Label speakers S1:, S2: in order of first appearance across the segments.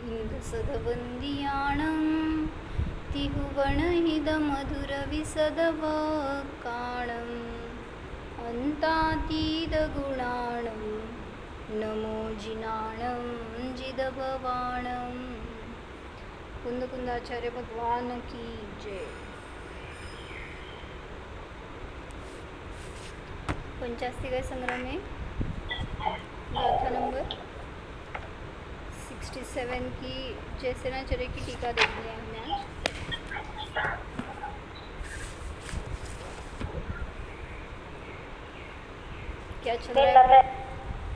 S1: इंद्रसदवंदियाणं तिहुवणहिदमधुरविसदवकाणम् अन्तातीतगुणाणं नमो जिनाणं जिदभवाणं। कुंदकुंदाचार्य भगवान की जय। पंचास्तिका संग्रह में गाथा नंबर 67 की जयसेनाचार्य की टीका देखनी है हमने आज। क्या चल रहा है?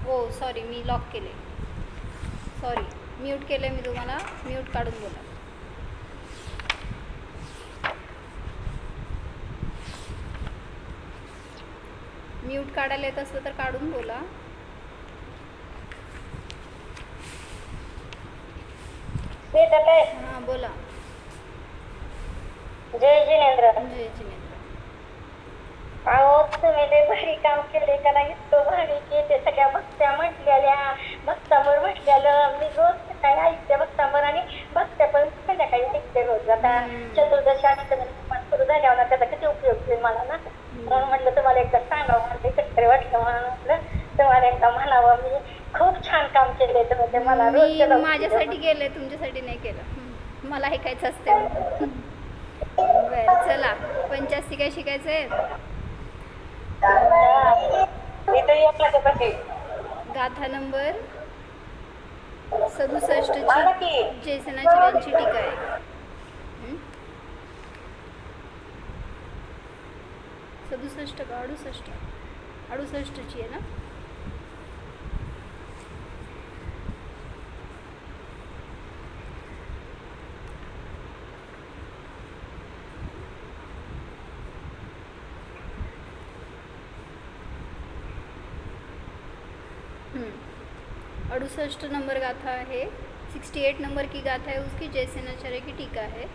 S1: ओ सॉरी, मी लॉक केले, सॉरी म्यूट केले मी तुम्हाला, म्यूट काढून बोला. म्यूट काढायला येत असलं तर काढून बोला. हां बोला.
S2: जय जिनेंद्र.
S1: जय जिनेंद्र.
S2: अहो तुम्ही लय भारी काम केले का नाही? इतकं भारी की ते सगळ्या भक्त्या म्हटलेल्या, भक्तांवर म्हटलेलं मी रोज सकाळी ऐकते भक्तांवर आणि भक्त्या पण संध्याकाळी ऐकते रोज. आता चतुर्दशी अष्टमी सुरू झाल्यावर ना त्याचा किती उपयोग होईल मला ना, म्हणून म्हटलं तुम्हाला एकदा सांगावं, मला एकत्र वाटलं म्हणून म्हटलं तुम्हाला एकदा म्हणावं. मी खूप छान काम केले तुम्ही, ते मला रोज
S1: माझ्यासाठी केलंय, तुमच्यासाठी नाही केलं. मला ऐकायचं असते. बरं चला, पंचास्तिका शिकायचं आहे. गाथा नंबर 67 ची जयसेनाचार्यांची टीका आहे. 67 का 68 ची आहे ना. अड़सठ नंबर गाथा है, 68 नंबर की गाथा है उसकी जयसेनाचार्य की टीका है.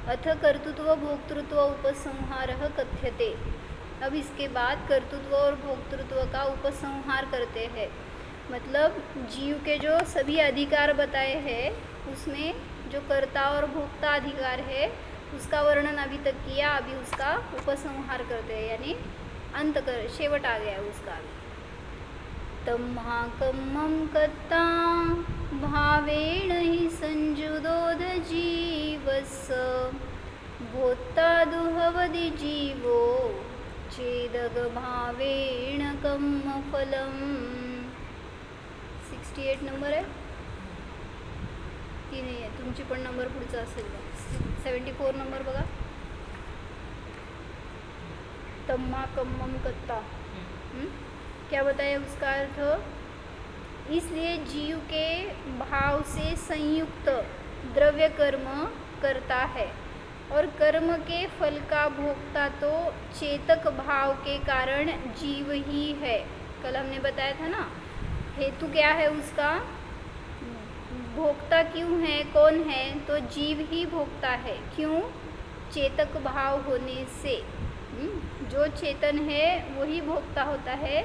S1: अथ कर्तृत्व भोक्तृत्व उपसंहारः कथ्यते. अब इसके बाद कर्तृत्व और भोक्तृत्व का उपसंहार करते हैं. मतलब जीव के जो सभी अधिकार बताए हैं उसमें जो कर्ता और भोक्ता अधिकार है उसका वर्णन अभी तक किया, अभी उसका उपसंहार करते हैं, यानी अंत कर शेवट आ गया है उसका. तम्हाकम्मं कत्ता भावेण हि संजुदोद जीवस्य भोक्ता दुहवदि जीवो चेदग भावेण कम्मफलम्. 68 नंबर आहे. ती नाही आहे तुमची, पण नंबर पुढचा असेल. 74 नंबर बघा. तम्हाकम्मं कत्ता क्या बताया उसका अर्थ? इसलिए जीव के भाव से संयुक्त द्रव्य कर्म करता है और कर्म के फल का भोक्ता तो चेतक भाव के कारण जीव ही है. कल हमने बताया था ना, हेतु क्या है उसका, भोक्ता क्यों है, कौन है, तो जीव ही भोक्ता है. क्यों? चेतक भाव होने से. जो चेतन है वही भोक्ता होता है,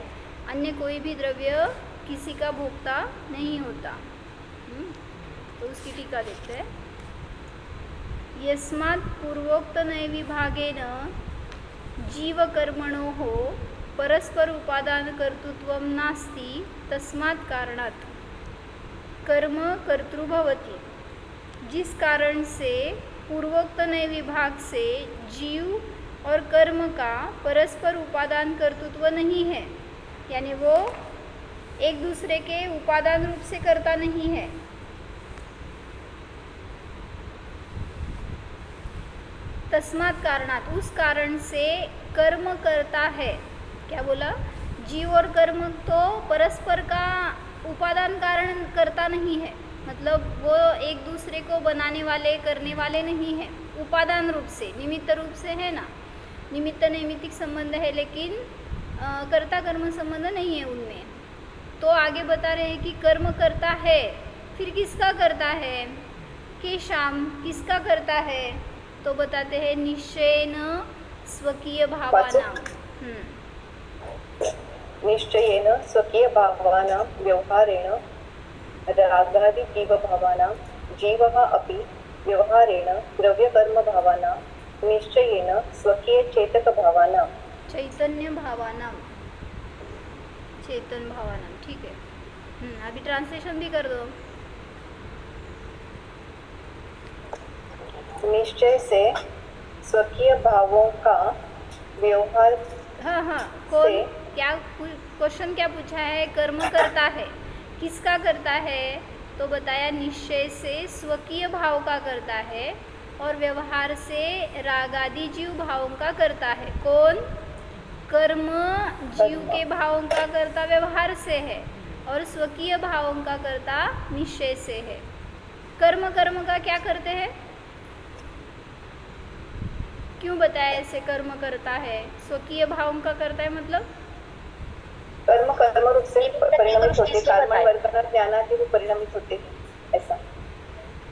S1: अन्य कोई भी द्रव्य किसी का भोक्ता नहीं होता. तो उसकी टीका देखते हैं. यस्मात् पूर्वोक्त नय विभागेन जीवकर्मणोः परस्पर उपादान कर्तृत्वं नास्ति, तस्मात् कारणात् कर्म कर्तृ भवति. जिस कारण से पूर्वोक्त नय विभाग से जीव और कर्म का परस्पर उपादान कर्तृत्व नहीं है, यानी वो एक दूसरे के उपादान रूप से करता नहीं है. तस्मात् कारणात्, उस कारण से कर्म करता है. क्या बोला? जीव और कर्म तो परस्पर का उपादान कारण करता नहीं है, मतलब वो एक दूसरे को बनाने वाले करने वाले नहीं है. उपादान रूप से, निमित्त रूप से है ना, निमित्त नैमित्तिक संबंध है, लेकिन कर्ता कर्म संबंध नहीं है उनमें. तो आगे बता रहे हैं कि कर्म करता है, फिर किसका करता है? केशाम, किसका करता है? तो बताते हैं निश्चयेन स्वकीय भावानां.
S2: निश्चयेन स्वकीय भावानां व्यवहारेण रागादि जीव भावानां
S3: जीवः अपि व्यवहारेण द्रव्यकर्मभावानां निश्चयेन स्वकीयचेतकभावानां
S1: चैतन्य भावानाम, चेतन भावानाम, ठीक है। अभी ट्रांसलेशन भी कर दो।
S3: निश्चय से स्वकीय भावों का व्यवहार
S1: हाँ हाँ, कौन
S3: से
S1: क्या क्वेश्चन क्या पूछा है? कर्म करता है, किसका करता है? तो बताया निश्चय से स्वकीय भाव का करता है और व्यवहार से रागादि जीव भावों का करता है। कौन? कर्म जीव के भावों का करता व्यवहार से है और स्वकीय भावों का करता निश्चय से है। कर्म का क्या करते हैं? क्यों बताया ऐसे कर्म करता है? स्वकीय भावों का करता है मतलब
S3: कर्म रूप से परिणमित होते, कर्मण वर्गना ज्ञानादि रूप परिणमित होते, ऐसा।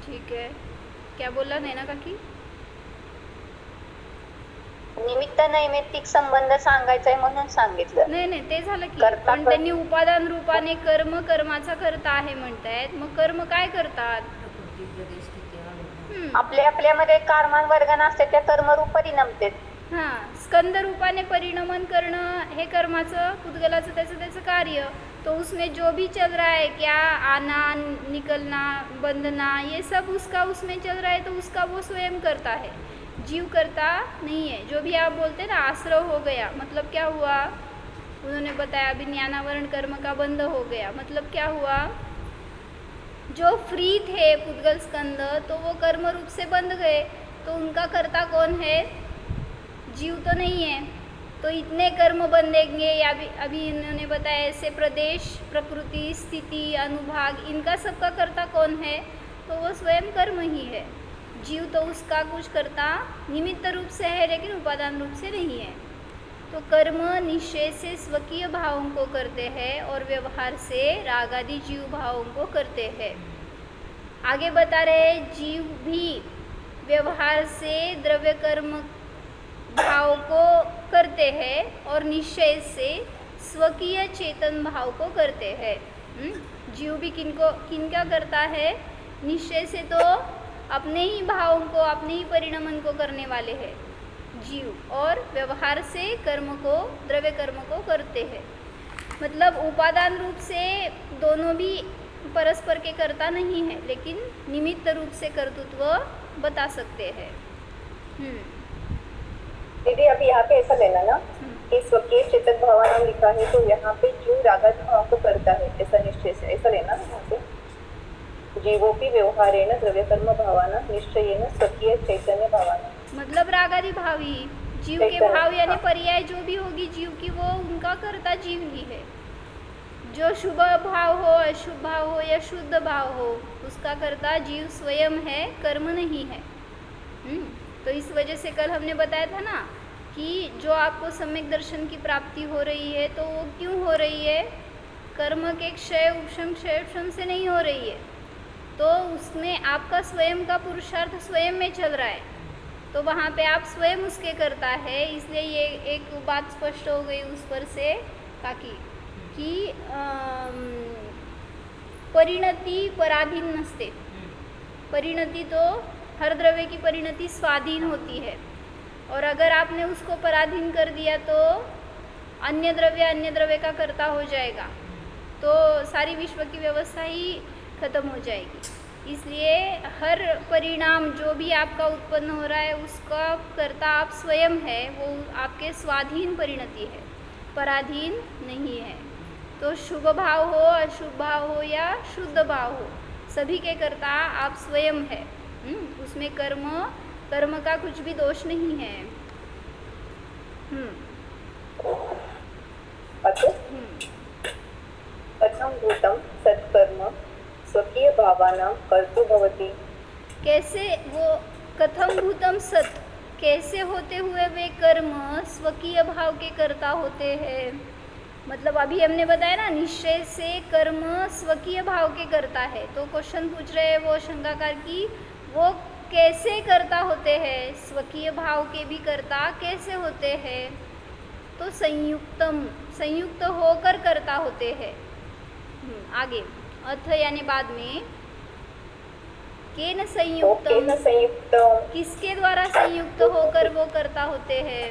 S1: ठीक है, क्या बोला नैना काकी?
S2: निमित्त नैमित्तिक संबंध सांगायचा आहे म्हणून सांगितलं.
S1: नाही ते झालं की,
S2: करता
S1: पण त्यांनी उपादान रूपाने कर्माचा करता आहे म्हणतायत, मग कर्म काय करतात?
S2: आपल्या आपल्यामध्ये कर्मान वर्ग नसते त्या कर्मरूप परिणमते.
S1: हां, स्कंद रूपाने परिणमन करणं हे कर्माचं पुद्गलाचं त्याचं कार्य। तो उसमें जो भी चल रहा है, क्या आना निकलना बंधना, ये सब उसका उसमें चल रहा है, तो उसका वो स्वयं करता है, जीव करता नहीं है। जो भी आप बोलते हैं ना आश्रव हो गया, मतलब क्या हुआ? उन्होंने बताया अभी ज्ञानावरण कर्म का बंध हो गया, मतलब क्या हुआ? जो फ्री थे पुद्गल स्कंद तो वो कर्म रूप से बंध गए, तो उनका कर्ता कौन है? जीव तो नहीं है। तो इतने कर्म बंधेंगे, या अभी इन्होंने बताया ऐसे प्रदेश, प्रकृति, स्थिति, अनुभाग, इनका सबका कर्ता कौन है? तो वो स्वयं कर्म ही है। जीव तो उसका कुछ कर्ता निमित्त रूप से है लेकिन उपादान रूप से नहीं है। तो कर्म निश्चय से स्वकीय भावों को करते हैं और व्यवहार से रागादि जीव भावों को करते हैं। आगे बता रहे जीव भी व्यवहार से द्रव्य कर्म भाव को करते हैं और निश्चय से स्वकीय चेतन भाव को करते हैं। जीव भी किनका करता है? निश्चय से तो अपने ही भावों को, अपने ही परिणमन को करने वाले हैं जीव, और व्यवहार से कर्म को, द्रव्य कर्म को करते हैं। मतलब उपादान रूप से दोनों भी परस्पर के कर्ता नहीं है, लेकिन निमित्त रूप से कर्तृत्व बता सकते हैं।
S3: दीदी अभी यहाँ पे ऐसा लेना ना कि स्वकीय चेतक भावना लिखा है, तो यहाँ पे जीव रागादि भाव को करता है, ऐसा निश्चय से, ऐसा लेना यहाँ पे। जीवोपि व्यवहारेण द्रव्यकर्म भावाना निश्चयेन स्वकीय चैतन्य भावाना,
S1: मतलब रागादि भाव ही जीव के भाव यानी पर्याय जो भी होगी जीव की, वो उनका कर्ता जीव ही है। जो शुभ भाव हो, अशुभ भाव हो या शुद्ध भाव हो, उसका कर्ता जीव स्वयं है, कर्म नहीं है। तो इस वजह से कल हमने बताया था ना कि जो आपको सम्यक दर्शन की प्राप्ति हो रही है, तो वो क्यों हो रही है? कर्म के क्षय उपशम से नहीं हो रही है, तो उसमें आपका स्वयं का पुरुषार्थ स्वयं में चल रहा है, तो वहाँ पे आप स्वयं उसके करता है। इसलिए ये एक बात स्पष्ट हो गई उस पर से काकी कि परिणति पराधीन नसते। परिणति तो हर द्रव्य की परिणति स्वाधीन होती है, और अगर आपने उसको पराधीन कर दिया तो अन्य द्रव्य का कर्ता हो जाएगा, तो सारी विश्व की व्यवस्था ही खत्म हो जाएगी। इसलिए हर परिणाम जो भी आपका उत्पन्न हो रहा है उसका कर्ता आप स्वयं है, वो आपके स्वाधीन परिणति है, पराधीन नहीं है। तो शुभ भाव हो, अशुभ भाव हो या शुद्ध भाव हो, सभी के कर्ता आप स्वयं है। उसमें कर्म का कुछ भी दोष नहीं है।
S3: कथम भूतम सत्कर्म स्वकीय भावानां कर्तु भवति, कैसे
S1: वो कथम भूतम सत, कैसे होते हुए वे कर्म स्वकीय भाव के कर्ता होते हैं। मतलब अभी हमने बताया ना निश्चय से कर्म स्वकीय भाव के करता है, तो क्वेश्चन पूछ रहे हैं वो शंकाकार की वो कैसे कर्ता होते हैं, स्वकीय भाव के भी कर्ता कैसे होते हैं? तो संयुक्त होकर कर्ता होते हैं। आगे अथ यानी बाद में केन
S3: तो
S1: संयुक्त,
S3: केन संयुक्त
S1: किसके द्वारा संयुक्त होकर वो कर्ता होते हैं?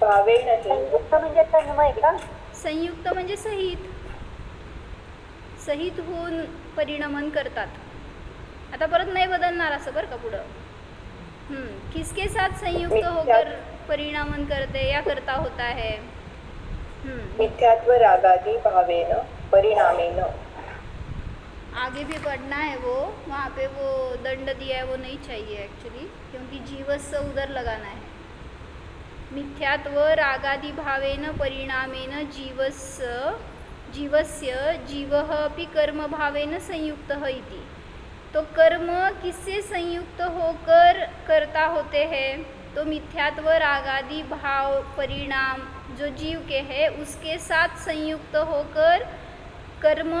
S3: भावेन हि
S2: संयुक्त म्हणजे तन्मय का?
S1: संयुक्त म्हणजे सहित, सहित होऊन परिणमन करतात. आता परत नाही बदलणार असं बरं का पुढं. किसके साथ संयुक्त होकर परिणमन करते या करता होता है?
S3: मिथ्यात्व रागादि भावेन परिणामेन.
S1: आगे भी पढ़ना है वो, वहाँ पे वो दंड दिया है वो नहीं चाहिए एक्चुअली, क्योंकि जीवस्य उधर लगाना है. मिथ्यात्व रागादि भावेन परिणामेन जीवस्य जीवः अपि कर्म भावेन संयुक्तः इति. तो कर्म किससे संयुक्त होकर कर्ता होते हैं? तो मिथ्यात्व रागादि भाव परिणाम जो जीव के है उसके साथ संयुक्त होकर कर्म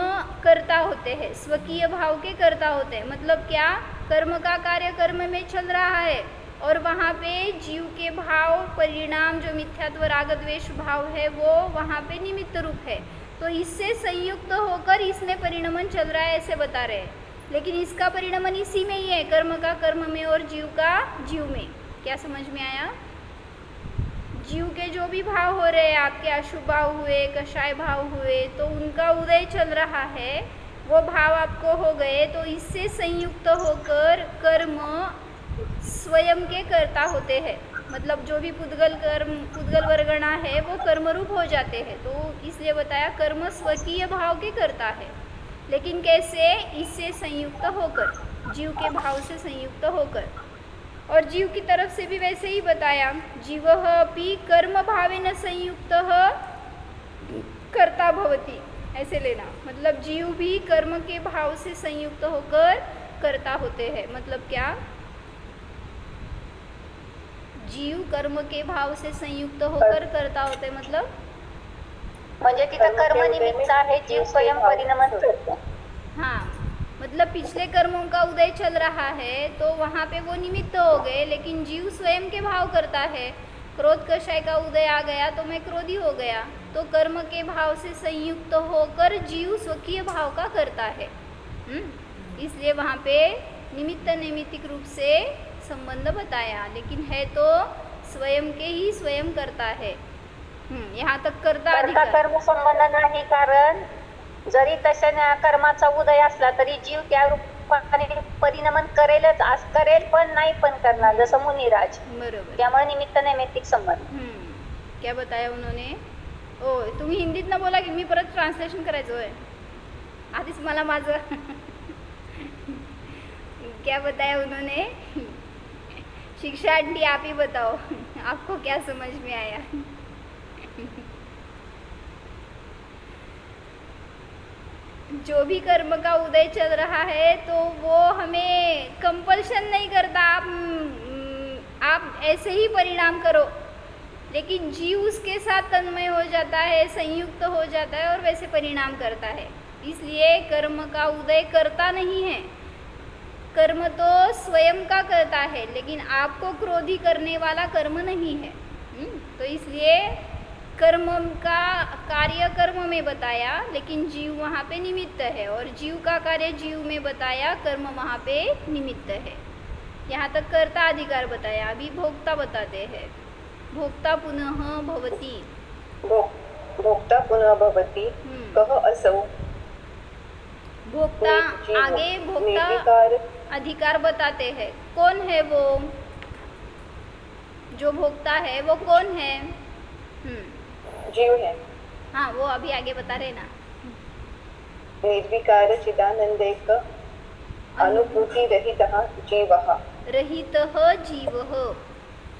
S1: करता होते हैं, स्वकीय भाव के करता होते हैं. मतलब क्या? कर्म का कार्य कर्म में चल रहा है और वहाँ पे जीव के भाव परिणाम जो मिथ्यात्व राग द्वेष भाव है वो वहाँ पे निमित्त रूप है. तो इससे संयुक्त होकर इसमें परिणमन चल रहा है ऐसे बता रहे हैं. लेकिन इसका परिणमन इसी में ही है, कर्म का कर्म में और जीव का जीव में. क्या समझ में आया? जीव के जो भी भाव हो रहे हैं, आपके अशुभ भाव हुए, कषाय भाव हुए, तो उनका उदय चल रहा है, वो भाव आपको हो गए, तो इससे संयुक्त होकर कर्म स्वयं के कर्ता होते हैं. मतलब जो भी पुद्गल वर्गणा है वो कर्मरूप हो जाते हैं. तो इसलिए बताया कर्म स्वकीय भाव के करता है. लेकिन कैसे? इससे संयुक्त होकर, जीव के भाव से संयुक्त होकर. और जीव की तरफ से भी वैसे ही बताया, जीवः अपि कर्म भावेन संयुक्तः कर्ता भवति, ऐसे लेना. मतलब जीव भी कर्म के भाव से संयुक्त होकर कर्ता होते हैं. मतलब क्या? जीव कर्म के भाव से संयुक्त होकर करता होते. मतलब
S2: म्हणजे तिथं कर्म निमित्त आहे, जीव स्वयं परिणमन करतो.
S1: हाँ, मतलब पिछले कर्मों का उदय चल रहा है तो वहाँ पे वो निमित्त हो गए, लेकिन जीव स्वयं के भाव करता है. क्रोध कषाय का उदय आ गया तो मैं क्रोधी हो गया, तो कर्म के भाव से संयुक्त होकर जीव स्वकीय भाव का करता है. इसलिए वहाँ पे निमित्त नैमित्तिक रूप से संबंध बताया, लेकिन है तो स्वयं के ही स्वयं करता है. यहाँ तक करता
S2: कर्ता
S1: अधिकार.
S2: कर्म संबंध नाही, कारण जरी तशा कर्माचा उदय असला तरी जीव त्या रूपाने परिणमन करेलच, आज करेल पण नाही पण करणार, जसं मुनिराज.
S1: बरोबर.
S2: त्यामुळे निमित्त नैमित्तिक संबंध.
S1: क्या बताया उन्होंने? ओ तुम्ही हिंदीत ना बोला की मी परत ट्रान्सलेशन करायचं होय. आधीच मला माझं क्या बताया उन्होंने? शिक्षा आंटी आप ही बताओ, आपको क्या समझ में आया? जो भी कर्म का उदय चल रहा है तो वो हमें कंपल्शन नहीं करता, आप ऐसे ही परिणाम करो, लेकिन जीव उसके साथ तन्मय हो जाता है, संयुक्त हो जाता है और वैसे परिणाम करता है. इसलिए कर्म का उदय करता नहीं है. कर्म तो स्वयं का करता है, लेकिन आपको क्रोधी करने वाला कर्म नहीं है. तो इसलिए कर्म का कार्य कर्म में बताया, लेकिन जीव वहाँ पे निमित्त है, और जीव का कार्य जीव में बताया, कर्म वहाँ पे निमित्त है. यहाँ तक कर्ता अधिकार बताया. अभी भोक्ता बताते हैं. भोक्ता पुनः भवति.
S3: भोक्ता पुनः भवति. कह असौ.
S1: भोक्ता आगे भोक्ता
S3: निर्विकार
S1: अधिकार बताते हैं. कौन है वो जो भोक्ता है? वो कौन है?
S3: जीव है.
S1: हाँ, वो अभी आगे बता रहे ना.
S3: निर्विकार चिदानंदैक अनुभूति रहितः जीवः.
S1: रहितः जीवः.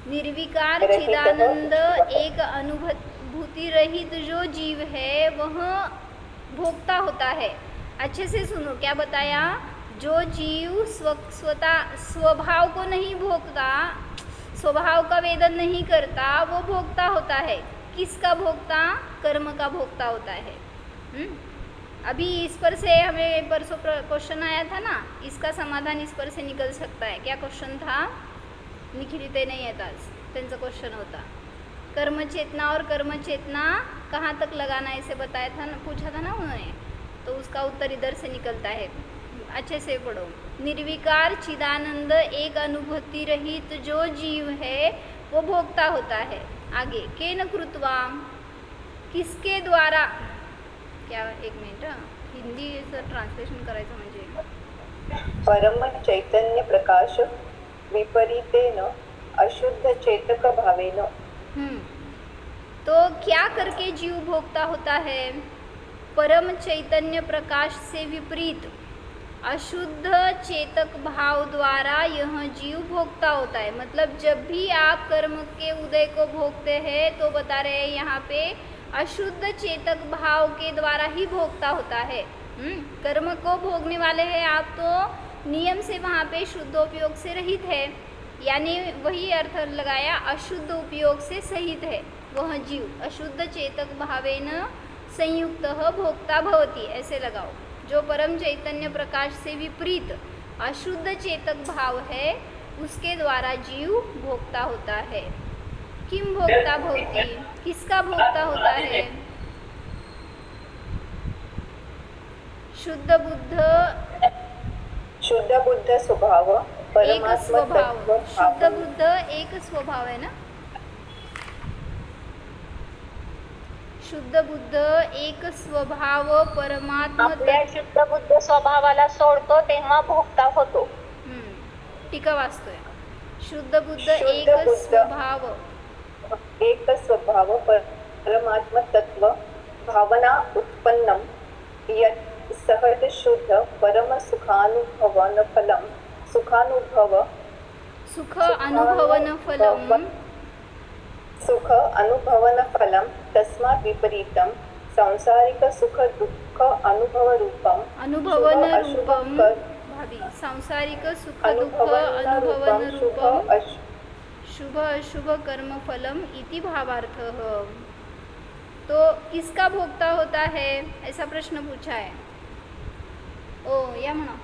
S1: निर्विकार चिदानंद एक अनुभूति रहित जो जीव है वह भोक्ता होता है. अच्छे से सुनो क्या बताया. जो जीव स्वभाव को नहीं भोगता, स्वभाव का वेदन नहीं करता, वो भोक्ता होता है. किसका भोक्ता? कर्म का भोक्ता होता है. अभी इस पर से हमें परसों क्वेश्चन आया था ना, इसका समाधान इस पर से निकल सकता है. क्या क्वेश्चन था? निखिलते नहीं येत आज, त्यांचा क्वेश्चन होता कर्म चेतना और कर्म चेतना कहाँ तक लगाना, इसे बताया था ना, पूछा था ना उन्होंने. तो उसका उत्तर इधर से निकलता है. अच्छे से पढ़ो। निर्विकार चिदानंद एक अनुभूति रहित जो जीव है वो भोक्ता होता है। आगे केन कृत्वा, किसके द्वारा, क्या एक मिनिट हिंदीचं ट्रान्सलेशन करायचं म्हणजे
S3: परम चैतन्य प्रकाश विपरीतेन अशुद्ध चेतक भावेन।
S1: तो क्या करके जीव भोक्ता होता है? परम चैतन्य प्रकाश से विपरीत अशुद्ध चेतक भाव द्वारा यह जीव भोक्ता होता है। मतलब जब भी आप कर्म के उदय को भोगते हैं तो बता रहे हैं यहाँ पे अशुद्ध चेतक भाव के द्वारा ही भोक्ता होता है। कर्म को भोगने वाले हैं आप तो नियम से वहाँ पे शुद्धोपयोग से रहित है, यानी वही अर्थ लगाया अशुद्ध उपयोग से सहित है वह जीव। अशुद्ध चेतक भावेन संयुक्त भोक्ता भवति, ऐसे लगाओ। जो परम चैतन्य प्रकाश से विपरीत अशुद्ध चेतक भाव है उसके द्वारा जीव भोक्ता होता है। किम भोक्ता भवति, किसका भोक्ता होता है? शुद्ध बुद्ध स्वभाव
S3: परमात्मा
S1: एक स्वभाव,
S3: तत्व
S1: शुद्ध
S3: भाव।
S1: बुद्ध एक स्वभाव है ना। शुद्ध बुद्ध एक स्वभाव परमात्मा
S2: आपल्या शुद्ध बुद्ध स्वभावाला सोडतो तेव्हा भोगता होतो.
S1: टीका वाचतोय। शुद्ध बुद्ध
S3: शुद्ध
S1: एक
S3: बुद्ध
S1: स्वभाव,
S3: एक स्वभाव परमात्म तत्व भावना उत्पन्नम यत् सहज शुद्ध परम सुखानुभवन फलम
S1: सुख अनुभवन फलम
S3: सुख अनुभवन फलम तस्मात् विपरीतम सांसारिक सुख दुःख अनुभव रूपम
S1: अनुभवन
S3: शुभ अशुभ
S1: रूपम
S3: कर्म
S1: भावी सांसारिक सुख दुःख अनुभवन रूपम शुभ अशुभ कर्म फलम इति भावार्थः। तो किसका भोक्ता होता है, ऐसा प्रश्न पूछा है। ओ या म्हणा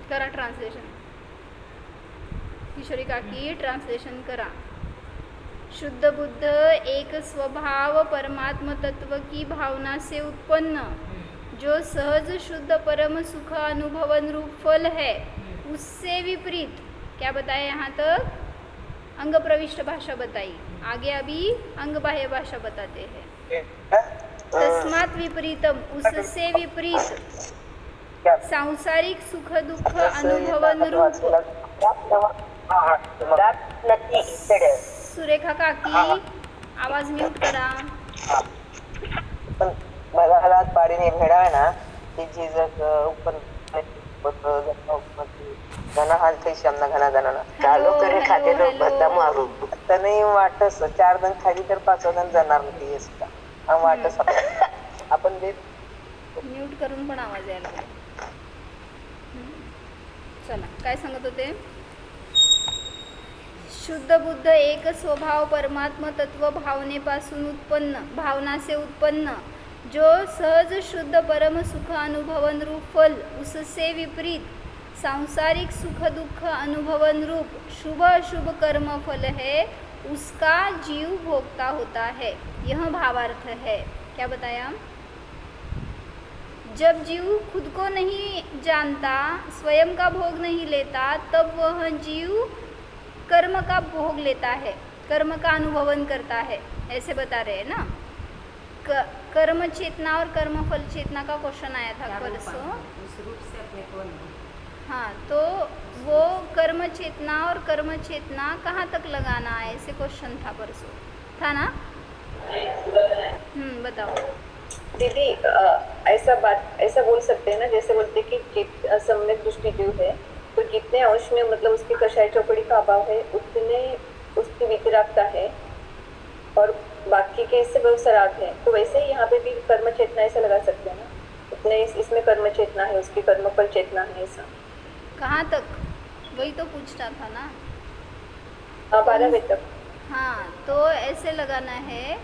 S1: करा ट्रान्सलेशन, किशोरी काकी ट्रान्सलेशन करा। शुद्ध बुद्ध एक स्वभाव परमात्म तत्व की भावना से उत्पन्न जो सहज शुद्ध परम सुख अनुभवन रूप फल है, उससे विपरीत क्या बताया यहाँ तक? अंग प्रविष्ट भाषा बताई, आगे अभी अंग बाह्य भाषा बताते हैं। तस्मात् विपरीतम, उससे विपरीत सांसारिक सुख दुःख अनुभवन रूप। सुरेखा काकी आवाज म्यूट करा।
S4: पण बघायलाच पाडीने भेडाय ना ती झिजक उपन घना हाल थई शमना घना घना चालू करे खाते तो बद्दा मारू आता नाही वाटस 4 जण खाली तर 5 जण जाणार नाही येसका आम वाटस आपण दे
S1: म्यूट करून पण आवाज यायला लागला। चला काय सांगत होते? शुद्ध बुद्ध एक स्वभाव परमात्म तत्व भावनेपासून उत्पन्न, भावना से उत्पन्न जो सहज शुद्ध परम सुख अनुभवन रूप फल, उससे विपरीत सांसारिक सुख दुख अनुभवन रूप शुभ अशुभ कर्म फल है, उसका जीव भोगता होता है। यह भावार्थ है। क्या बताया? जब जीव खुद को नहीं जानता, स्वयं का भोग नहीं लेता, तब वह जीव कर्म का भोग लेता है, कर्म का अनुभवन करता है, ऐसे बता रहे हैं ना। कर्म चेतना और कर्म फल चेतना का क्वेश्चन आया था परसों। हाँ, तो वो कर्म चेतना और कर्म चेतना कहाँ तक लगाना है, ऐसे क्वेश्चन था परसों, था ना? बताओ
S3: दीदी। ऐसा बोल सकते हैं ना, जैसे बोलते कि सम्यक दृष्टि जो है तो जितने अंश में मतलब उसकी कषाय चौकड़ी का अभाव है उतने उसकी वितरागता है और बाकी के इससे बहुत सराग है। तो वैसे ही यहाँ पे भी कर्म चेतना ऐसा लगा सकते हैं ना, उतने इसमें कर्म चेतना है, उसकी कर्मफल चेतना है। ऐसा
S1: कहाँ तक? वही तो पूछ रहा था ना।
S3: 12वें तक।
S1: हाँ, तो ऐसे लगाना है।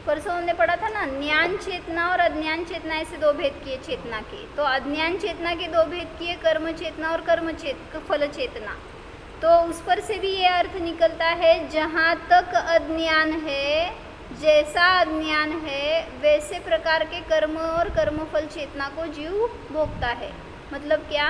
S1: परसों हमने पढ़ा था ना, ज्ञान चेतना और अज्ञान चेतना, ऐसे दो भेद किए चेतना के। तो अज्ञान चेतना के दो भेद किए, कर्म चेतना और फल चेतना। तो उस पर से भी ये अर्थ निकलता है, जहाँ तक अज्ञान है जैसा अज्ञान है वैसे प्रकार के कर्म और कर्मफल चेतना को जीव भोगता है। मतलब क्या?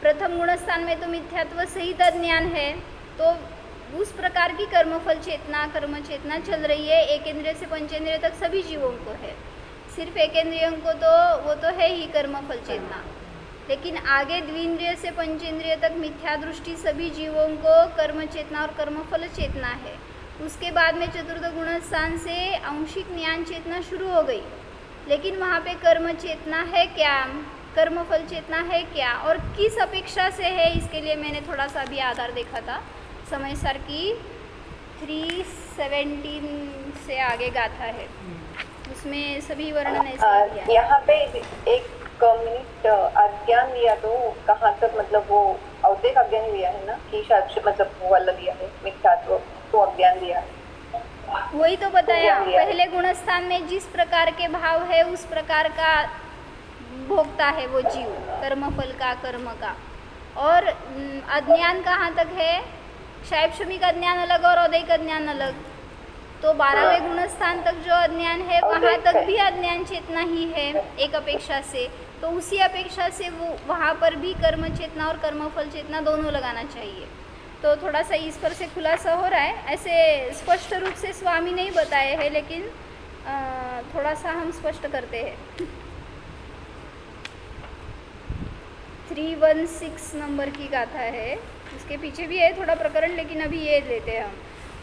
S1: प्रथम गुणस्थान में तो मिथ्यात्व सहित अज्ञान है, तो उस प्रकार की कर्मफल चेतना कर्म चेतना चल रही है। एक इंद्रिय से पंचेंद्रिय तक सभी जीवों को है, सिर्फ एक इंद्रियों को तो वो तो है ही कर्मफल चेतना, लेकिन आगे द्विंद्रिय से पंचेंद्रिय तक मिथ्या दृष्टि सभी जीवों को कर्म चेतना और कर्मफल चेतना है। उसके बाद में चतुर्थ गुणस्थान से आंशिक ज्ञान चेतना शुरू हो गई, लेकिन वहाँ पे कर्म चेतना है क्या, कर्मफल चेतना है क्या और किस अपेक्षा से है, इसके लिए मैंने थोड़ा सा भी आधार देखा था। समय सर की 317 से आगे गाथा है, उसमें सभी वर्णन ऐसे दिया है।
S3: यहाँ पे एक मिनट अज्ञान लिया तो कहाँ तक, मतलब वो औद्योगिक अज्ञान लिया है ना, कि शायद मतलब वो वाला लिया है मिथ्यात्व तो अज्ञान लिया है।
S1: वही तो बताया, पहले गुणस्थान में जिस प्रकार के भाव है उस प्रकार का भोगता है वो जीव, कर्मफल का कर्म का। और अज्ञान कहाँ तक है? शैक्षणिक अज्ञान अलग और औद्योगिक अज्ञान अलग। तो 12वें गुणस्थान तक जो अज्ञान है वहाँ तक भी अज्ञान चेतना ही है एक अपेक्षा से, तो उसी अपेक्षा से वो वहाँ पर भी कर्म चेतना और कर्मफल चेतना दोनों लगाना चाहिए। तो थोड़ा सा इस पर से खुलासा हो रहा है, ऐसे स्पष्ट रूप से स्वामी नहीं बताए हैं, लेकिन थोड़ा सा हम स्पष्ट करते हैं। 316 नंबर की गाथा है, उसके पीछे भी है थोड़ा प्रकरण, लेकिन अभी ये लेते हैं हम।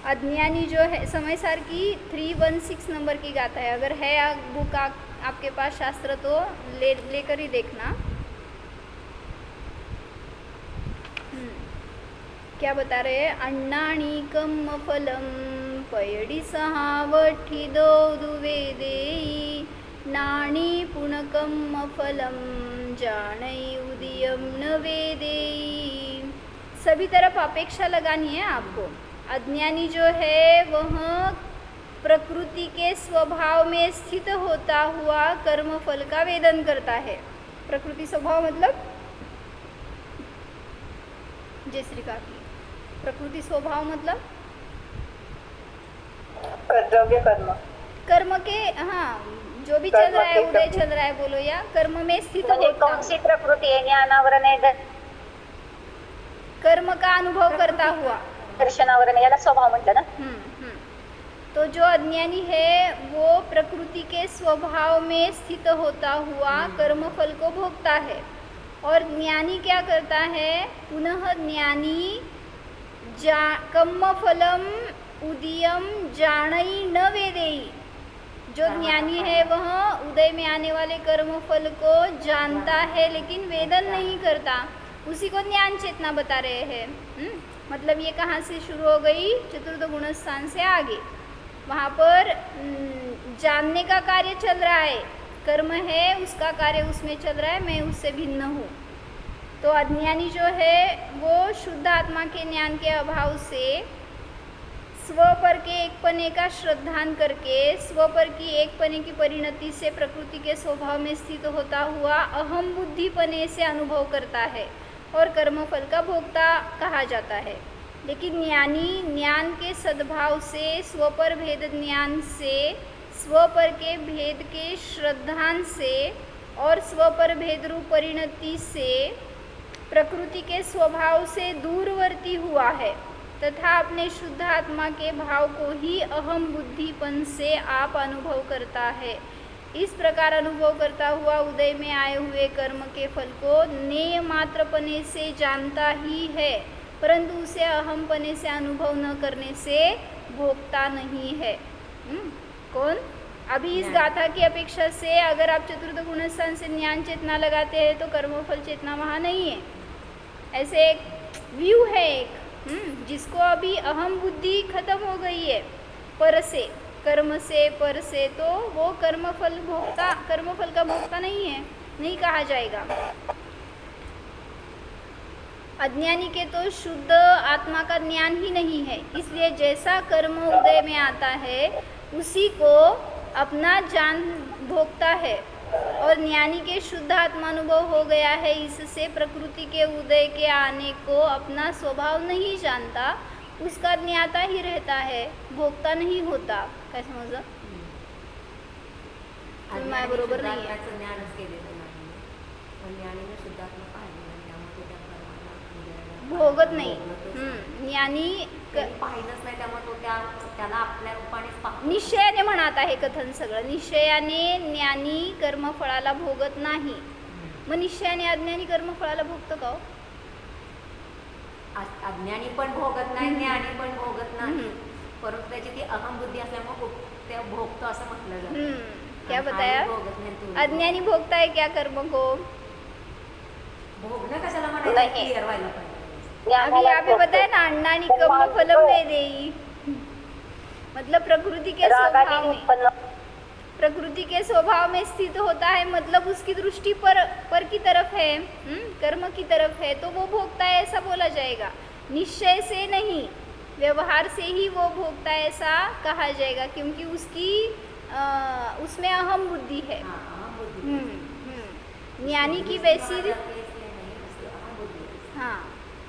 S1: अज्ञानी जो है समय सार की 316 नंबर की गाथा है। अगर है बुक आपके पास शास्त्र तो लेकर ही देखना। क्या बता रहे हैं? अण्णाणिकम फलम पयडी सहावठी दुवेदेयी नाणी पुणकम फलम जानई उदयम न वेदेयी। सभी तरफ अपेक्षा लगानी है आपको। अज्ञानी जो है वह प्रकृति के स्वभाव में स्थित होता हुआ कर्मफल का वेदन करता है। प्रकृति स्वभाव मतलब जय श्री काकी। प्रकृति स्वभाव मतलब
S3: द्रव्य कर्म,
S1: कर्म के, हाँ जो भी चल रहा है, उदय चल रहा है बोलो, या कर्म में स्थित
S2: म्हणजे
S1: होता
S2: कौनसी प्रकृती आहे? ज्ञानावर नाही,
S1: कर्म का अनुभव करता हुआ,
S2: दर्शनावर नाही, याला स्वभाव म्हटलं ना।
S1: तो जो अज्ञानी है वो प्रकृति के स्वभाव में स्थित होता हुआ कर्मफल को भोगता है। और ज्ञानी क्या करता है? पुनः ज्ञानी कर्म फलम उदयम जानई न वेदेयी। जो ज्ञानी है वह उदय में आने वाले कर्मफल को जानता है लेकिन वेदन नहीं करता, उसी को ज्ञान चेतना बता रहे हैं। मतलब ये कहाँ से शुरू हो गई? चतुर्थ गुणस्थान से आगे। वहाँ पर जानने का कार्य चल रहा है, कर्म है उसका कार्य उसमें चल रहा है, मैं उससे भिन्न हूँ। तो अज्ञानी जो है वो शुद्ध आत्मा के ज्ञान के अभाव से स्व पर के एकपने का श्रद्धान करके स्व पर की एकपने की परिणति से प्रकृति के स्वभाव में स्थित होता हुआ अहम बुद्धिपने से अनुभव करता है और कर्मफल का भोक्ता कहा जाता है। लेकिन ज्ञानी ज्ञान के सद्भाव से स्वपर भेद ज्ञान से स्वपर के भेद के श्रद्धान से और स्वपर भेद रूप परिणति से प्रकृति के स्वभाव से दूरवर्ती हुआ है तथा अपने शुद्ध आत्मा के भाव को ही अहम बुद्धिपन से आप अनुभव करता है। इस प्रकार अनुभव करता हुआ उदय में आए हुए कर्म के फल को नेय मात्रपने से जानता ही है, परंतु उसे अहमपने से अनुभव न करने से भोगता नहीं है। कौन? अभी इस गाथा की अपेक्षा से अगर आप चतुर्थ गुणस्थान से ज्ञान चेतना लगाते हैं तो कर्मफल चेतना वहाँ नहीं है। ऐसे एक व्यू है एक, जिसको अभी अहम बुद्धि खत्म हो गई है पर से, कर्म से पर से, तो वो कर्मफल का भोक्ता नहीं है, नहीं कहा जाएगा। अज्ञानी के तो शुद्ध आत्मा का ज्ञान ही नहीं है, इसलिए जैसा कर्म उदय में आता है उसी को अपना जान भोगता है। और ज्ञानी के शुद्ध आत्मानुभव हो गया है, इससे प्रकृति के उदय के आने को अपना स्वभाव नहीं जानता, उसका ज्ञाता ही रहता है, भोक्ता नहीं होता। काय समजलं? तुम्ही माझ्याबरोबर नाही आहे.
S5: शुद्धात्म्याचं ज्ञानच केलेलं नाही. पण ज्ञानीने शुद्धात्मा पाहिलेलं नाही, त्यामुळे तो त्या कर्माला म्हणजे
S1: भोगत नाही.
S5: भोगतच
S1: ज्ञानी
S5: त्यांनी पाहिलंच नाही, त्यामुळे तो त्याला आपल्या रूपानेच पाहतो.
S1: निश्चयाने म्हणत आहे कथन सगळं. निश्चयाने ज्ञानी कर्मफळाला भोगत नाही. मग निश्चयाने अज्ञानी कर्मफळाला भोगतं का हो?
S5: अज्ञानी पण भोगत नाही, ज्ञानी पण भोगत नाही,
S1: हम्म.
S5: परंतु त्याची ती अहमबुद्धी असल्यामुळे ते भोगतो असं म्हटलं जातं.
S1: क्या
S5: आणि
S1: बताया?
S5: आम्ही भोगत नाही, तुम्ही
S1: अज्ञानी भोगता है क्या कर्म को?
S5: भोगणं कशाला म्हणायचं?
S3: नाही.
S5: क्लिअर व्हायला पाहिजे.
S1: अभी यहाँ पे बताया ना, अन्नानी कर्म फलम वेदेई, मतलब प्रकृति के
S2: रागाने
S1: स्वभाव में,
S2: उत्पन्न
S1: प्रकृति के स्वभाव में स्थित होता है, मतलब उसकी दृष्टि पर की तरफ है, कर्म की तरफ है, तो वो भोगता है ऐसा बोला जाएगा. निश्चय से नहीं, व्यवहार से ही वो भोगता है ऐसा कहा जाएगा, क्योंकि उसमें अहम बुद्धि है.
S5: हाँ, अहमबुद्धी.
S1: ज्ञानी की वैसी,
S5: इसलिए नहीं, इसलिए अहमबुद्धी.
S1: हाँ,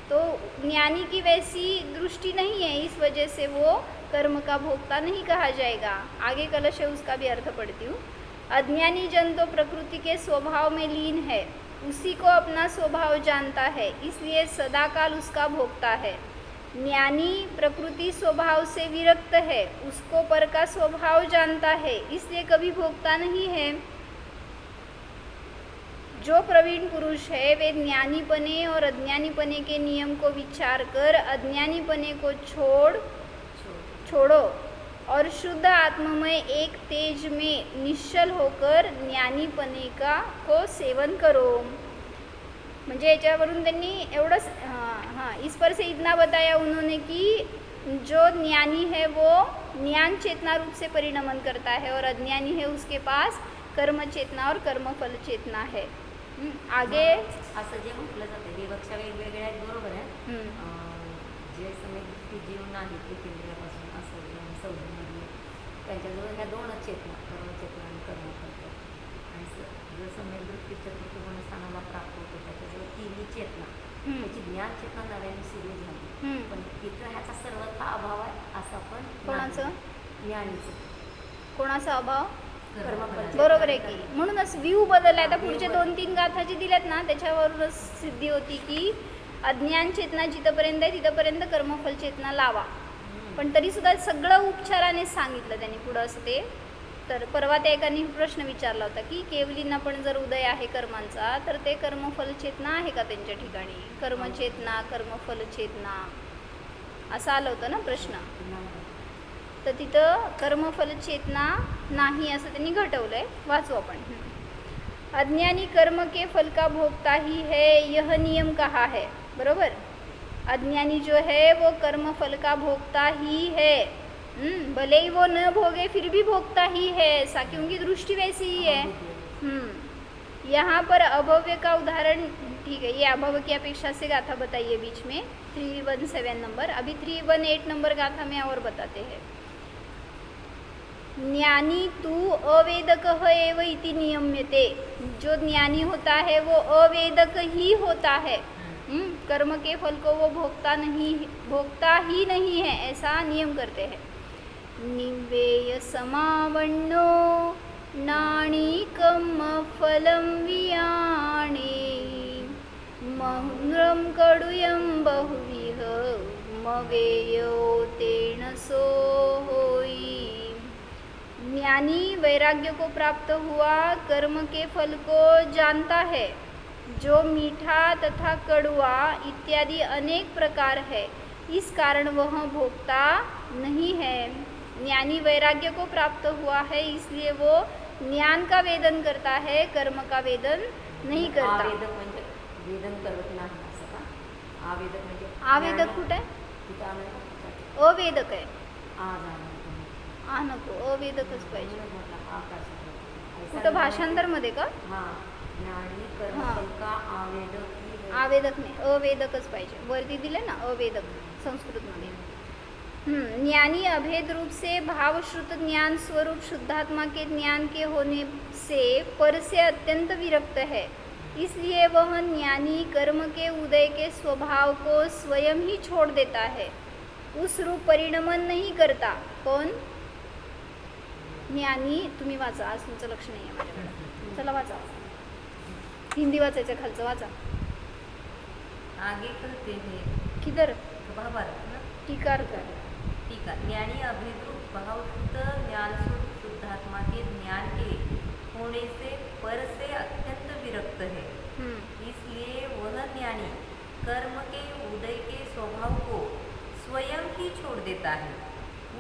S1: तो ज्ञानी की वैसी दृष्टि नहीं है, इस वजह से वो कर्म का भोक्ता नहीं कहा जाएगा. आगे कलश है, उसका भी अर्थ पढ़ती हूँ. अज्ञानी जन तो प्रकृति के स्वभाव में लीन है, उसी को अपना स्वभाव जानता है, इसलिए सदाकाल उसका भोगता है. ज्ञानी प्रकृति स्वभाव से विरक्त है, उसको पर का स्वभाव जानता है, इसलिए कभी भोगता नहीं है. जो प्रवीण पुरुष है वे ज्ञानीपने और अज्ञानीपने के नियम को विचार कर अज्ञानीपने को छोड़ो और शुद्ध आत्ममय एक तेज में निश्चल होकर ज्ञानीपने को सेवन करो. म्हणजे याच्यावरून त्यांनी एवढंच इस पर से इतना बताया उन्होंने कि जो ज्ञानी है वो ज्ञान चेतना रूप से परिणमन करता है और अज्ञानी है उसके पास कर्म चेतना और कर्मफल चेतना है. आगे
S5: असं जे म्हटलं जातं विवक्षा वेगवेगळ्या आहेत, बरोबर आहे. जे समेत जीवन आहेत ते केंद्रापासून असं संधीमध्ये त्यांच्याजवळ ह्या दोनच चेतना, कर्मचेतना आणि कर्मफल. आणि जो समेत दृष्टी चतुर्थ गुणस्थानाला प्राप्त होतो त्याच्याजवळ तिन्ही चेतना, त्याची ज्ञान चेतना नव्याने सुरू झाली, पण तिथं ह्याचा सर्वथा अभाव आहे असं पण
S1: कोणाचं?
S5: ज्ञानीचं.
S1: कोणाचा अभाव?
S5: कर्मफल.
S1: बरोबर आहे की. म्हणूनच व्ह्यू बदलला. आता पुढचे 2-3 गाथा जी दिल्यात ना त्याच्यावरूनच सिद्धी होती की अज्ञान चेतना जिथपर्यंत आहे तिथपर्यंत कर्मफल चेतना लावा. पण तरीसुद्धा सगळं उपचाराने सांगितलं त्यांनी पुढं असते. तर परवा त्या एकाने प्रश्न विचारला होता की केवलींना पण जर उदय आहे कर्मांचा तर ते कर्मफल चेतना आहे का त्यांच्या ठिकाणी? कर्मचेतना, कर्मफल चेतना असं आलं होतं ना प्रश्न. तर तिथं कर्मफल चेतना नाही असं त्यांनी घटवलं आहे. वाचू आपण. अज्ञानी कर्म के फल का भोगता ही है, यह नियम कहा है. बरोबर. अज्ञानी जो है वो कर्म फल का भोगता ही है. भले ही वो न भोगे फिर भी भोगता ही है ऐसा, क्योंकि दृष्टि वैसी ही है. यहाँ पर अभव्य का उदाहरण, ठीक है, ये अभव की अपेक्षा से गाथा बताइए बीच में 317 नंबर. अभी 318 नंबर गाथा में और बताते हैं. ज्ञानी तू अवेदक एव इति नियम्यते. जो ज्ञानी होता है वो अवेदक ही होता है. कर्म के फल को वो भोगता ही नहीं है ऐसा नियम करते हैं. निवेय समावन्नो नाणीकम फलम वियाणे महुरम कडुयम बहुविह मवेयो तेन सो होई. ज्ञानी वैराग्य को प्राप्त हुआ कर्म के फल को जानता है, जो मीठा तथा कड़वा इत्यादि अनेक प्रकार है, इस कारण वह भोगता नहीं है. ज्ञानी वैराग्य को प्राप्त हुआ है इसलिए वो ज्ञान का वेदन करता है, कर्म का वेदन नहीं करता.
S5: आवेदक म्हणजे वेदन करत नाही असं का? आवेदक म्हणजे
S1: आवेदक कुठे आहे?
S5: तिथं आलं का?
S1: अवेदक आहे. नको, अवेदकच पाहिजे. कुठं भाषांतरमध्ये का? आवेदक नाही, अवेदकच पाहिजे. वरती दिले ना अवेदक संस्कृतमध्ये. ज्ञानी अभेद रूप से भावश्रुत ज्ञान स्वरूप शुद्धात्मा के ज्ञान के होने से पर से अत्यंत विरक्त है, इसलिए वह ज्ञानी कर्म के उदय के स्वभाव को स्वयं ही छोड़ देता है, उस रूप परिणमन नहीं करता. कौन? ज्ञानी तुम्ही वाचा, आज तुमचं लक्ष नाही आहे माझ्याकडे. चला वाचा, हिंदी वाचायचं, खालचं वाचा.
S5: आगे कहते हैं
S1: किधर
S5: महाभारत ना
S1: टीकार कर.
S5: टीका. ज्ञानी अभेदरूप भाव शुद्ध ज्ञान शुद्धात्मा के ज्ञान के होने से पर से अत्यंत विरक्त है. इसलिए वह ज्ञानी कर्म के उदय के स्वभाव को स्वयं ही छोड़ देता है,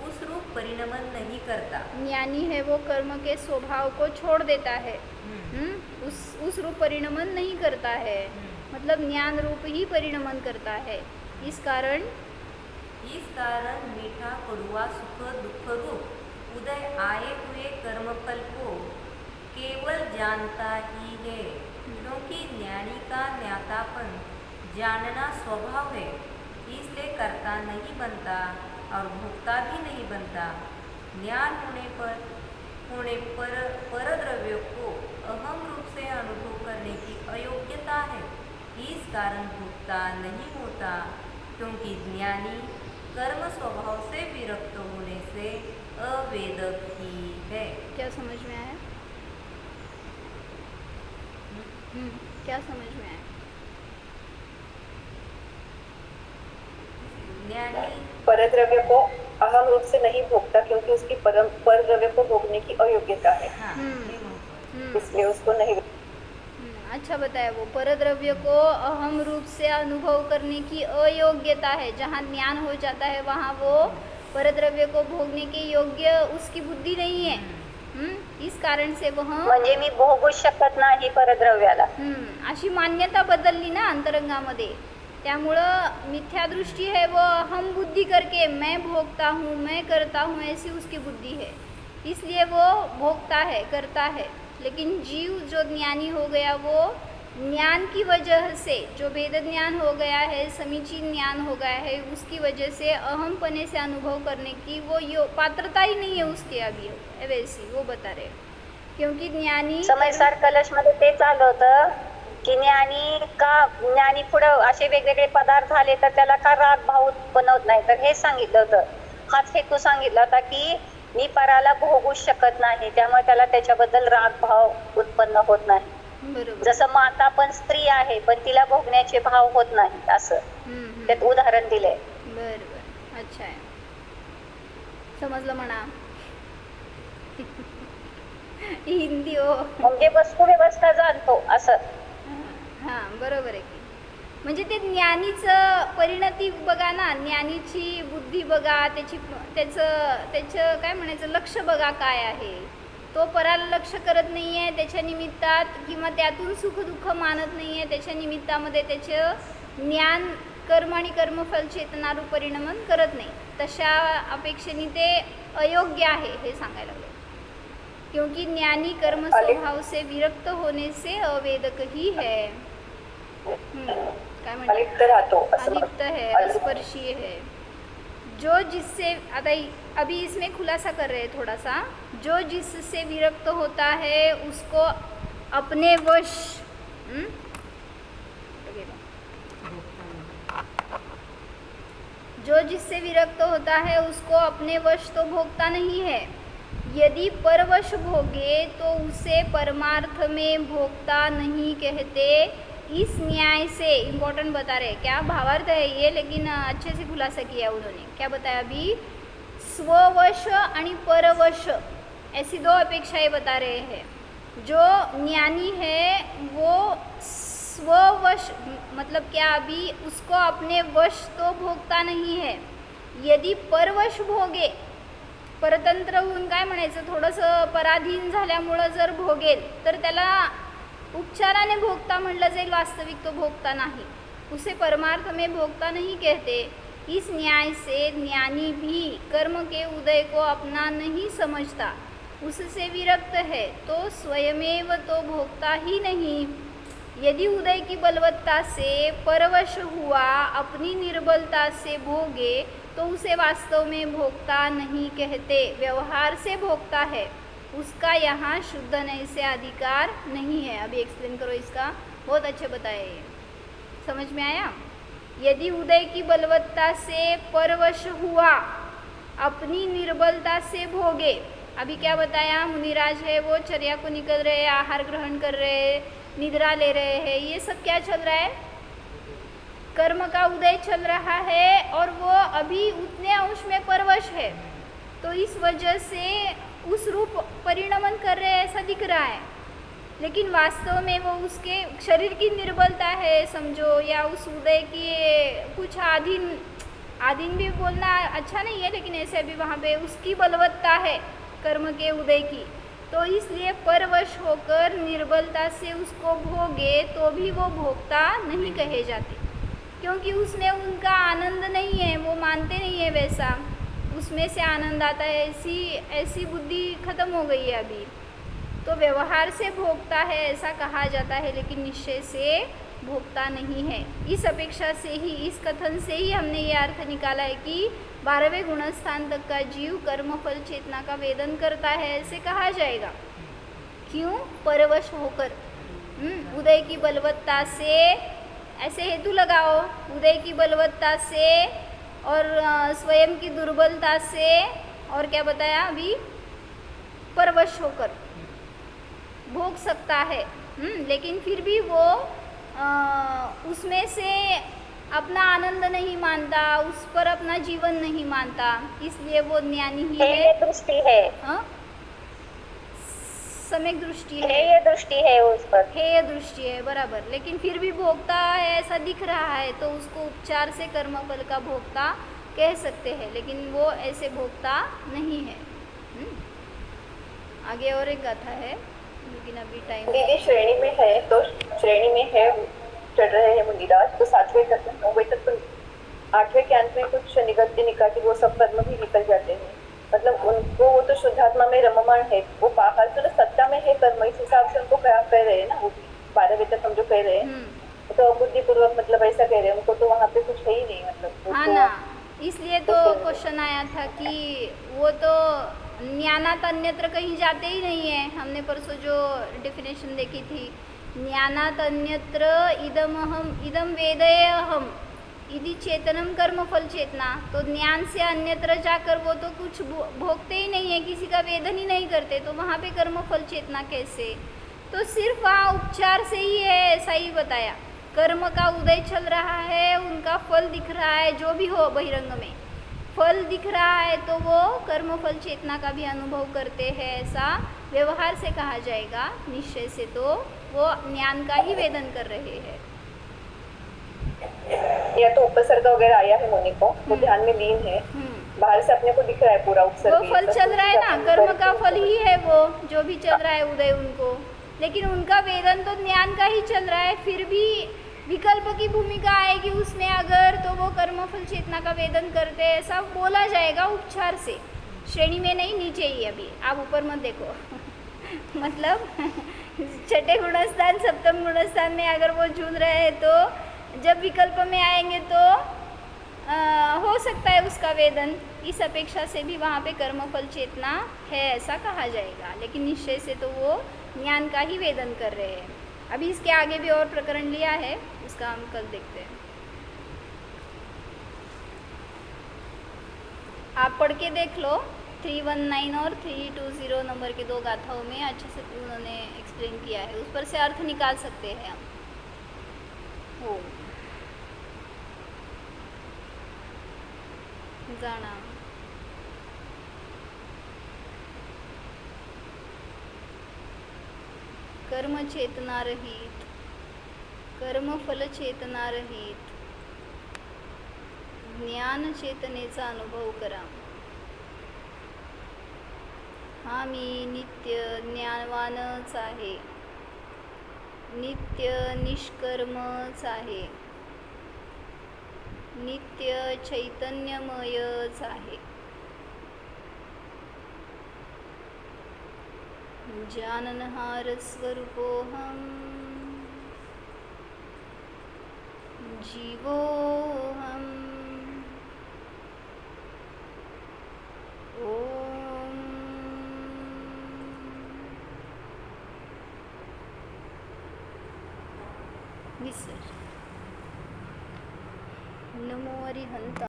S5: उस रूप परिणमन नहीं करता.
S1: ज्ञानी है वो कर्म के स्वभाव को छोड़ देता है. उस रूप परिणमन नहीं करता है, मतलब ज्ञान रूप ही परिणमन करता है. इस कारण
S5: मीठा कड़ुआ सुख दुख रूप उदय आए हुए कर्मफल को केवल जानता ही है, क्योंकि ज्ञानी का ज्ञातापन जानना स्वभाव है, इसलिए कर्ता नहीं बनता और भोक्ता भी नहीं बनता. ज्ञान होने पर परद्रव्य को अहम रूप से अनुभव करने की अयोग्यता है. इस कारण भोक्ता नहीं होता, क्योंकि ज्ञानी कर्म स्वभाव से विरक्त होने से अवेदक ही है.
S1: क्या समझ में आया? क्या समझ में आया?
S5: ज्ञानी
S3: परद्रव्य को अहम रूप से नहीं भोगता, क्योंकि उसकी परद्रव्य को भोगने की अयोग्यता है,
S5: हाँ, ये महत्व है.
S3: इसलिए उसको नहीं.
S1: अच्छा बताया. वो परद्रव्य को अहम रूप से अनुभव करने की अयोग्यता है. जहाँ ज्ञान हो जाता है वहाँ वो परद्रव्य को भोगने के योग्य उसकी बुद्धी नहीं है. इस कारण से वह
S2: म्हणजे मी भोगू शकत नाही परद्रव्याला.
S1: अशी मान्यता बदलली ना अंतरंगामध्ये. त्यामुळं मिथ्यादृष्टी है, वो हम बुद्धि करके मैं भोगता हूँ, मैं करता हूँ, ऐसी उसकी बुद्धि है. इसलिए वो भोगता है, करता है. लेकिन जीव जो ज्ञानी हो गया, वो ज्ञान की वजह से, जो वेद ज्ञान हो गया है, समीचीन ज्ञान हो गया है, उसकी वजह से अहमपने से अनुभव करने की वो पात्रता ही नहीं है उसके अभी वैसी. वो बता रहे, क्योंकि ज्ञानी
S2: समयसार कलशमध्ये तेच आलं होतं की ज्ञानी पुढं असे वेगवेगळे पदार्थ आले तर त्याला का राग भाव उत्पन्न होत नाही. तर हे सांगितलं होतं, हाच हेतू सांगितला होता की मी पराला भोगू शकत नाही, त्यामुळे त्याला त्याच्याबद्दल राग भाव उत्पन्न होत नाही.
S1: बरोबर.
S2: जसं माता पण स्त्री आहे, पण तिला भोगण्याचे भाव होत नाही, असं त्यात उदाहरण दिलंय.
S1: बरोबर. अच्छा आहे, समजलं म्हणा. हिंदी हो.
S2: म्हणजे वस्तू व्यवस्था जाणतो असं.
S1: हां बरोबर आहे की. म्हणजे ते ज्ञानीचं परिणती बघा ना, ज्ञानीची बुद्धी बघा, त्याचं काय म्हणायचं लक्ष बघा काय आहे. तो पराला लक्ष करत नाही आहे त्याच्या निमित्तात, किंवा त्यातून सुखदुःख मानत नाही आहे त्याच्या निमित्तामध्ये. त्याचं ज्ञान कर्म आणि कर्मफल चेतनारूप परिणमन करत नाही. तशा अपेक्षेने ते अयोग्य आहे हे सांगायला लागले. क्योंकि ज्ञानी कर्म स्वभाव से विरक्त होने से अवेदक ही है. काय म्हणते?
S3: अलिप्त राहतो,
S1: अलिप्त है, अस्पर्शीय है. जो जिससे, आता अभी इसमें खुलासा कर रहे हैं थोड़ा सा. जो जिससे विरक्त होता है उसको अपने वश जो जिससे विरक्त होता है उसको अपने वश तो भोगता नहीं है. यदि परवश भोगे तो उसे परमार्थ में भोगता नहीं कहते. इस न्याय से इम्पोर्टेंट बता रहे, क्या भावार्थ है ये, लेकिन अच्छे से खुलासा किया उन्होंने. क्या बताया अभी? स्ववश आणि परवश ऐसी दो अपेक्षाएं बता रहे हैं. जो ज्ञानी है वो स्ववश, मतलब क्या, अभी उसको अपने वश तो भोगता नहीं है. यदि परवश भोगे, परतंत्र होऊन काय म्हणायचं, थोडंसं पराधीन झाल्यामुळं जर भोगेल तर त्याला उपचाराने भोगता म्हणलं जाईल, वास्तविक तो भोगता नाही. उसे परमार्थ में भोगता नहीं कहते. इस न्याय से ज्ञानी भी कर्म के उदय को अपना नहीं समझता, उससे विरक्त है तो स्वयमेव तो भोगता ही नहीं. यदि उदय की बलवत्ता से परवश हुआ, अपनी निर्बलता से भोगे, तो उसे वास्तव में भोगता नहीं कहते, व्यवहार से भोगता है. उसका यहाँ शुद्ध नय से अधिकार नहीं है. अभी एक्सप्लेन करो इसका, बहुत अच्छे बताए, समझ में आया? यदि उदय की बलवत्ता से परवश हुआ, अपनी निर्बलता से भोगे, अभी क्या बताया, मुनिराज है वो चर्या को निकल रहे हैं, आहार ग्रहण कर रहे हैं, निद्रा ले रहे हैं, ये सब क्या चल रहा है, कर्म का उदय चल रहा है और वो अभी उतने अंश में परवश है, तो इस वजह से उस रूप परिणमन कर रहे हैं ऐसा दिख रहा है, लेकिन वास्तव में वो उसके शरीर की निर्बलता है समझो, या उस उदय की कुछ आधीन भी बोलना अच्छा नहीं है, लेकिन ऐसे भी वहाँ पे उसकी बलवत्ता है कर्म के उदय की, तो इसलिए परवश होकर निर्बलता से उसको भोगे तो भी वो भोक्ता नहीं कहे जाते, क्योंकि उसमें उनका आनंद नहीं है, वो मानते नहीं है वैसा, उसमें से आनंद आता है, ऐसी बुद्धि खत्म हो गई है अभी, तो व्यवहार से भोगता है ऐसा कहा जाता है, लेकिन निश्चय से भोगता नहीं है। इस अपेक्षा से ही, इस कथन से ही हमने ये अर्थ निकाला है कि 12वें गुणस्थान तक का जीव कर्म फल चेतना का वेदन करता है ऐसे कहा जाएगा। क्यों? परवश होकर, उदय की बलवत्ता से, ऐसे हेतु लगाओ, उदय की बलवत्ता से और स्वयं की दुर्बलता से, और क्या बताया अभी, परवश होकर भोग सकता है, लेकिन फिर भी वो उसमें से अपना आनंद नहीं मानता, उस पर अपना जीवन नहीं मानता, इसलिए वो ज्ञानी ही है।
S2: ये दृष्टि है,
S1: सम्यक दृष्टि है,
S2: ये दृष्टि है उस पर,
S1: हेय दृष्टि है, बराबर, लेकिन फिर भी भोक्ता है ऐसा दिख रहा है, तो उसको उपचार से कर्मफल का भोक्ता कह सकते हैं, लेकिन वो ऐसे भोक्ता नहीं है। आगे और एक गाथा है, लेकिन अभी टाइम
S3: दीदी श्रेणी में है, तो श्रेणी में है चढ़ रहे हैं मुनिराज, तो 7वें तक 9वें तक, तो 8वें के अंत में कुछ निगत्य निकाटी वो सब कर्म भी निकल जाते हैं, मतलब उनको, वो तो शुद्धात्मा में रममाण है, वो बाहर तो सत्ता में है कर्म, इस हिसाब से उनको क्या कह रहे हैं ना, वो 12वें तक हम जो कह रहे हैं, तो बुद्धिपूर्वक मतलब ऐसा कह रहे हैं, उनको तो वहाँ पे कुछ है ही नहीं, मतलब
S1: हाँ ना, इसलिए तो क्वेश्चन आया था कि वो तो ज्ञानात अन्यत्र कहीं जाते ही नहीं है। हमने परसों जो डेफिनेशन देखी थी, ज्ञानात अन्यत्र इदम वेदयहम इति चेतनम कर्म फल चेतना, तो ज्ञान से अन्यत्र जाकर वो तो कुछ भोगते ही नहीं है, किसी का वेदन ही नहीं करते, तो वहाँ पे कर्म फल चेतना कैसे? तो सिर्फ वहाँ उपचार से ही है ऐसा ही बताया, कर्म का उदय चल रहा है, उनका फल दिख रहा है, जो भी हो बहिरंग में फल दिख रहा है, तो वो कर्म फल चेतना का भी अनुभव करते हैं, ऐसा व्यवहार से कहा जाएगा। निश्चय से तो वो ज्ञान का ही वेदन कर रहे हैं।
S3: या तो उपसर्ग वगैरह आया है मुनि को, वो ध्यान में लीन है, बाहर से अपने को दिख रहा है पूरा उपसर्ग,
S1: वो फल चल रहा है ना, कर्म का फल ही है वो जो भी चल रहा है उदय उनको, लेकिन उनका वेदन तो ज्ञान का ही चल रहा है, फिर भी विकल्प की भूमिका आएगी उसमें अगर, तो वो कर्म फल चेतना का वेदन करते हैं ऐसा बोला जाएगा उपचार से, श्रेणी में नहीं, नीचे ही। अभी आप ऊपर मत देखो मतलब 6ठे गुणस्थान 7म गुणस्थान में अगर वो जूझ रहे हैं, तो जब विकल्प में आएंगे तो हो सकता है उसका वेदन, इस अपेक्षा से भी वहाँ पे कर्म फल चेतना है ऐसा कहा जाएगा, लेकिन निश्चय से तो वो ज्ञान का ही वेदन कर रहे हैं। अभी इसके आगे भी और प्रकरण लिया है, उसका हम कल देखते हैं। आप पढ़ के देख लो, 319 और 320 नंबर के 2 गाथाओं में अच्छे से उन्होंने एक्सप्लेन किया है, उस पर से अर्थ निकाल सकते हैं हम। हो जाना कर्म चेतना रहित, कर्म फल चेतना रहित ज्ञान चेतनेचा अनुभव करा। हा मी नित्य ज्ञानवानच आहे, नित्य निष्कर्मच आहे, नित्य चैतन्यमयच आहे। जाननहार स्वरूपोऽहं जीवोऽहम्। ओम विसर्जन। नमो अरिहंता।